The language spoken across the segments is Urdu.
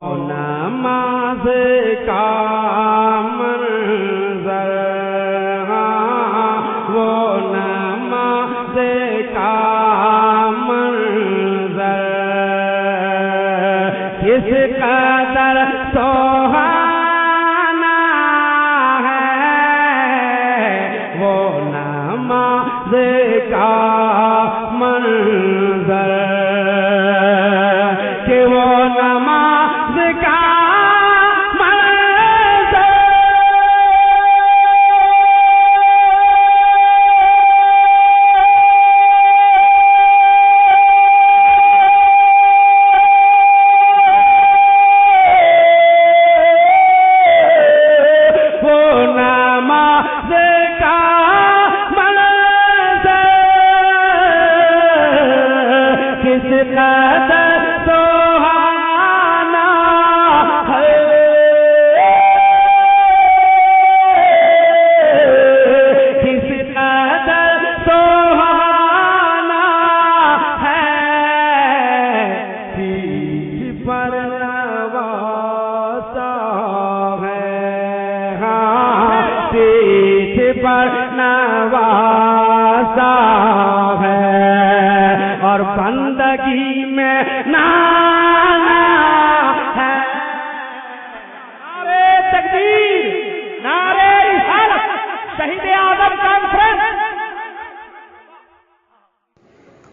نماز کا منظر، وہ نماز کا منظر کس قدر سہانا ہے، وہ نماز کا منظر کہ وہ نماز کا پر نوازا ہے اور بندگی میں نانا ہے۔ نعرہ تکبیر، نعرہ رسالت، شہید اعظم کانفرنس۔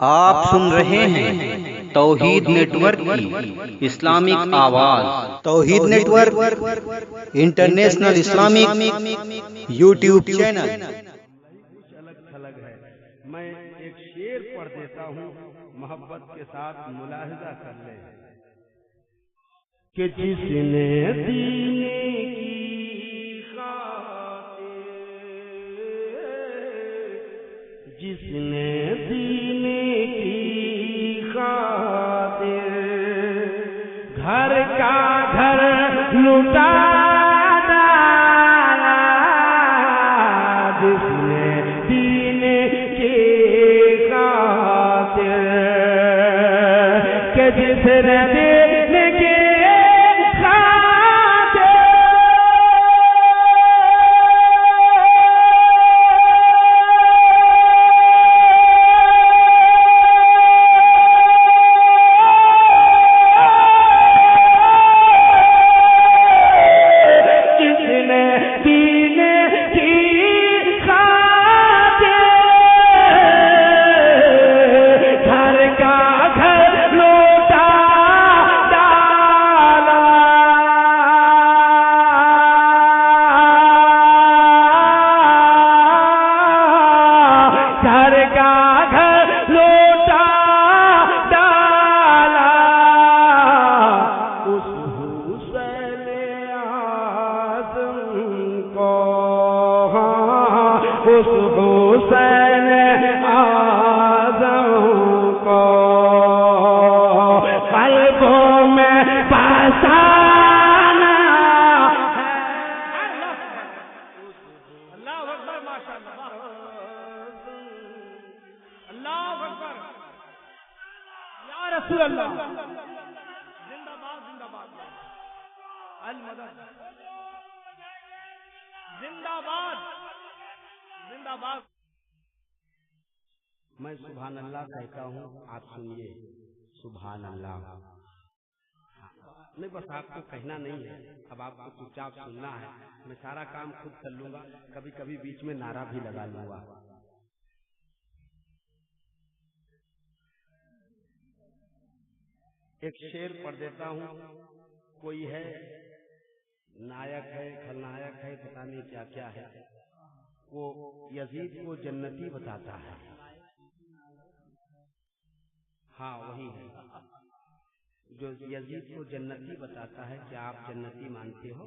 آپ سن رہے ہیں توحید نیٹ ورک کی اسلامک آواز۔ توحید network international Islamic YouTube channel. الگ تھلگ ہے۔ میں ایک شعر پڑھ دیتا ہوں، محبت کے ساتھ ملاحظہ کر لیں کہ جس نے دین کی خاطر، جس نے دین کی خاطر گھر کا گھر لٹا ڈالا، جس نے دین کی خاطر کہ جس نے دین کی اس حسین اعظم کو قلبوں میں بسانا ہے۔ اللہ اکبر، ماشاءاللہ، اللہ اکبر، یا رسول اللہ، زندہ باد، زندہ باد، المدد، زندہ باد، زندہ باد۔ میں سبحان اللہ کہتا ہوں، آپ سنیے سبحان اللہ۔ نہیں، بس آپ کو کہنا نہیں ہے، اب آپ کو چپ چاپ سننا ہے۔ میں سارا کام خود کر لوں گا، کبھی کبھی بیچ میں نعرہ بھی لگا لوں گا۔ ایک شعر پڑھ دیتا ہوں۔ کوئی ہے نائک ہے، کھلنائک ہے، پتہ نہیں کیا کیا ہے، وہ یزید کو جنتی بتاتا ہے۔ ہاں وہی ہے جو یزید کو جنتی بتاتا ہے۔ کیا آپ جنتی مانتے ہو؟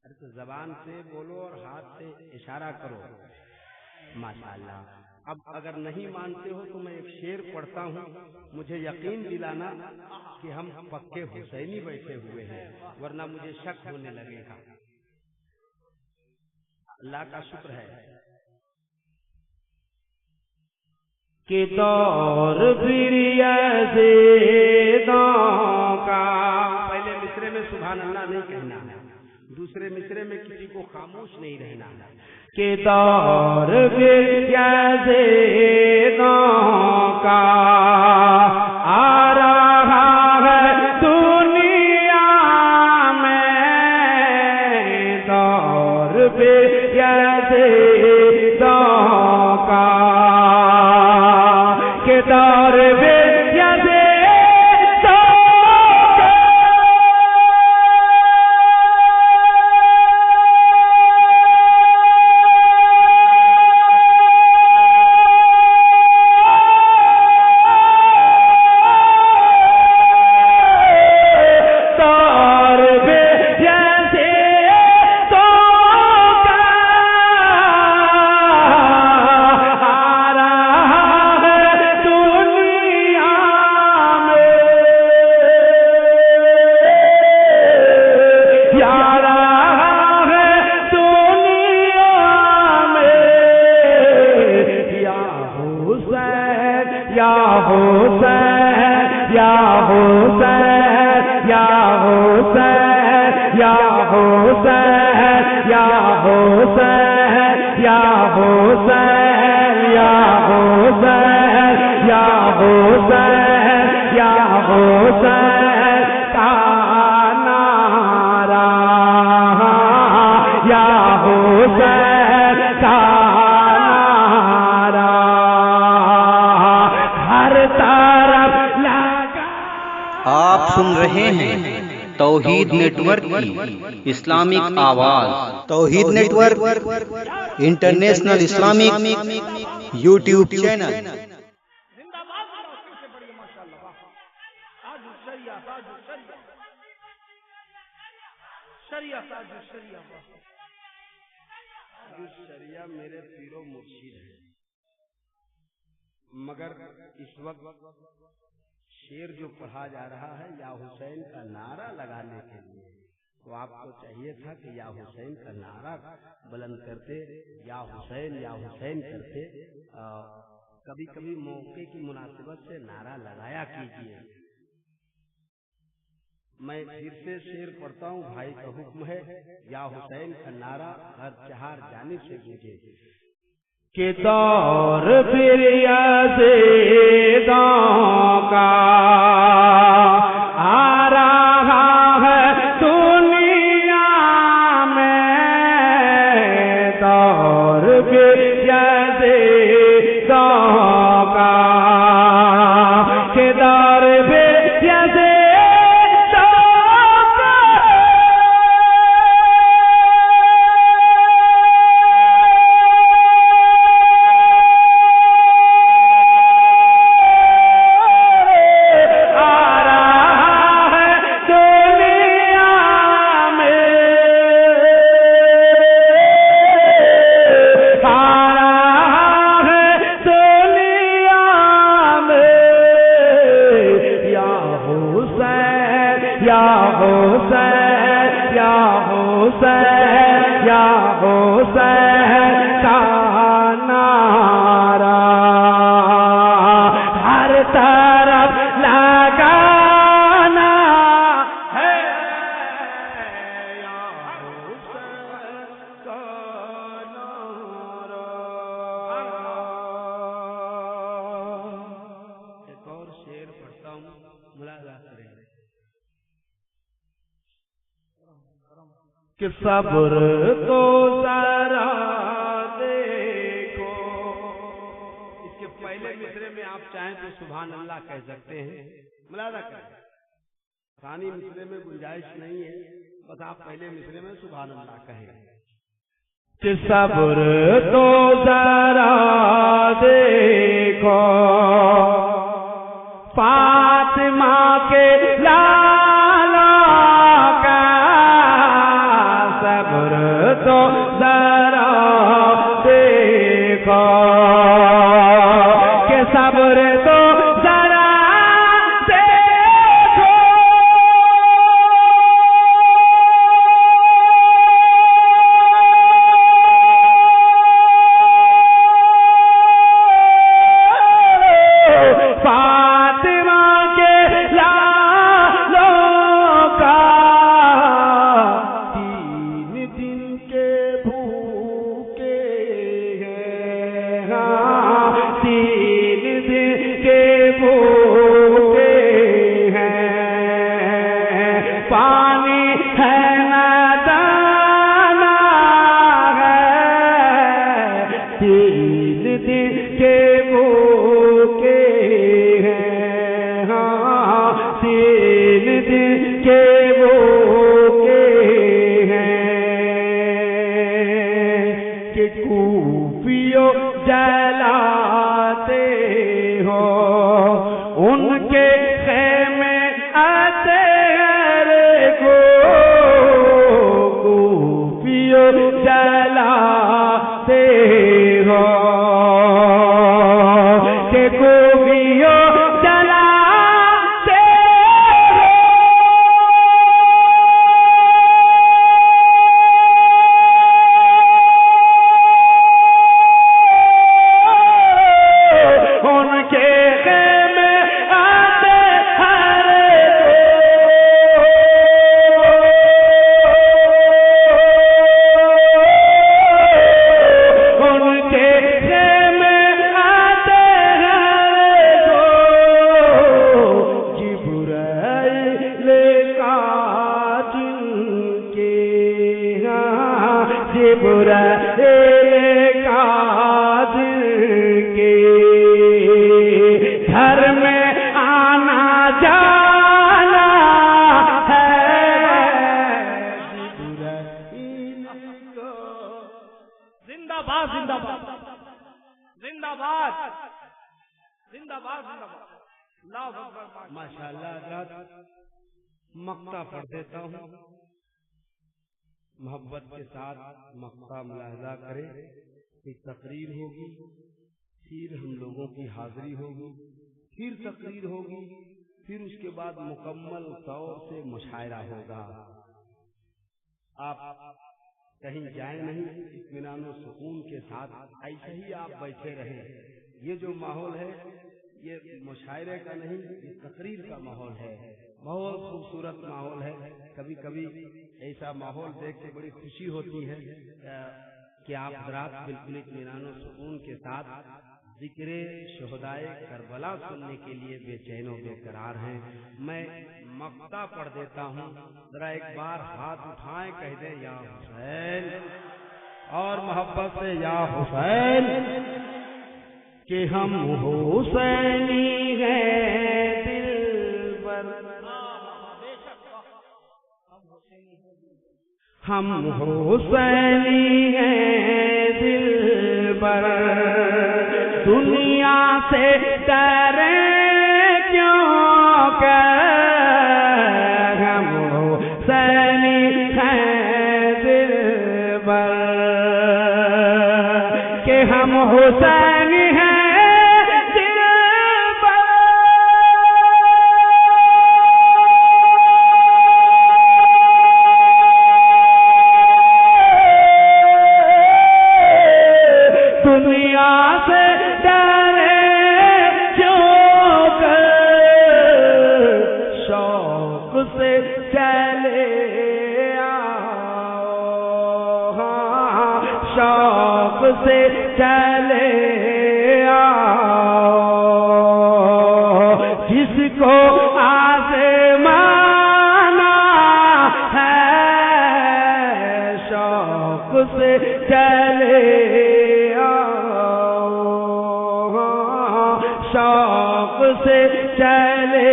ارے تو زبان سے بولو اور ہاتھ سے اشارہ کرو۔ ماشاءاللہ۔ اب اگر نہیں مانتے ہو تو میں ایک شعر پڑھتا ہوں، مجھے یقین دلانا کہ ہم پکے حسینی بیٹھے ہوئے ہیں، ورنہ مجھے شک ہونے لگے گا۔ اللہ کا شکر ہے کہ دور پھر یزیدوں کا نہیں کہنا ہے، دوسرے مصرے میں کسی کو خاموش نہیں رہنا ہے کہ دور یزیدوں کا آ رہا ہے دنیا میں، دور یزیدوں کا کہ دور آپ سن رہے ہیں توحید نیٹ ورک کی اسلامک آواز۔ توحید network international Islamic YouTube channel. شریعہ میرے پیر و مرشد ہیں، مگر اس وقت شعر جو پڑھا جا رہا ہے یا حسین کا نعرہ لگانے کے لیے، تو آپ کو چاہیے تھا کہ یا حسین کا نعرہ بلند کرتے، یا حسین کرتے، کبھی کبھی موقع کی مناسبت سے نعرہ لگایا کیجیے۔ میں پھر سے شعر پڑھتا ہوں، بھائی کا حکم ہے، یا حسین کا نعرہ ہر چہار جانب سے گونجے۔ کہ دور پھر یزیدوں کا آ رہا ہے دنیا میں، دور پھر یزیدوں کا کہ دور پھر یزیدوں کہ صبر تو ذرا دیکھو۔ اس کے پہلے مصرے میں آپ چاہیں تو سبحان اللہ کہہ سکتے ہیں، ملاحظہ کریں، ثانی مصرے میں گنجائش نہیں ہے، بس آپ پہلے مصرے میں سبحان اللہ کہیں۔ کہ صبر تو ذرا دیکھو فاطمہ کے لالا کا، صبر تو ذرا دیکھو کہ صبر تو ذرا دیکھو۔ فاطمہ ماشاءاللہ حضرات مقطع پڑھ دیتا ہوں، محبت کے ساتھ مقطع ملاحظہ کریں کہ تقریر ہوگی، پھر ہم لوگوں کی حاضری ہوگی، پھر تقریر ہوگی، پھر اس کے بعد مکمل طور سے مشاعرہ ہوگا۔ آپ کہیں جائیں نہیں، اطمینان و سکون کے ساتھ ایسے ہی آپ بیٹھے رہیں۔ یہ جو ماحول ہے یہ مشاعرے کا نہیں، یہ تقریر کا ماحول ہے، بہت خوبصورت ماحول ہے۔ کبھی کبھی ایسا ماحول دیکھ کے بڑی خوشی ہوتی ہے کہ آپ حضرات بالکل اطمینان و سکون کے ساتھ ذکر شہدائے کربلا سننے کے لیے بے چین و بے قرار ہیں۔ میں مقطع پڑھ دیتا ہوں، ذرا ایک بار ہاتھ اٹھائیں، کہہ دیں یا حسین، اور محبت سے یا حسین، کہ ہم حسینی ہیں دلبر، ہم حسینی ہیں دلبر، دنیا سے ڈریں کیوں کہ ہم حسینی ہیں دلبر، کہ ہم حسینی ہیں سے چلے آؤ، جس کو آزمانا ہے شوق سے چلے آؤ، شوق سے چلے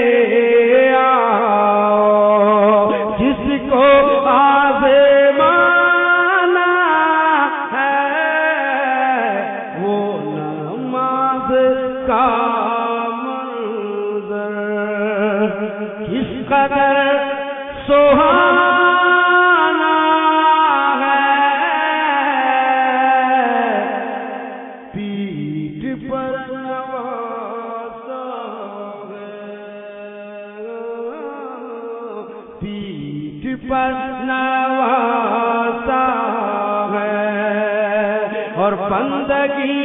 آؤ، جس کو قدر سہانا ہے، پیٹھ پر نوازا ہے، پیٹھ پر نوازا ہے، اور بندگی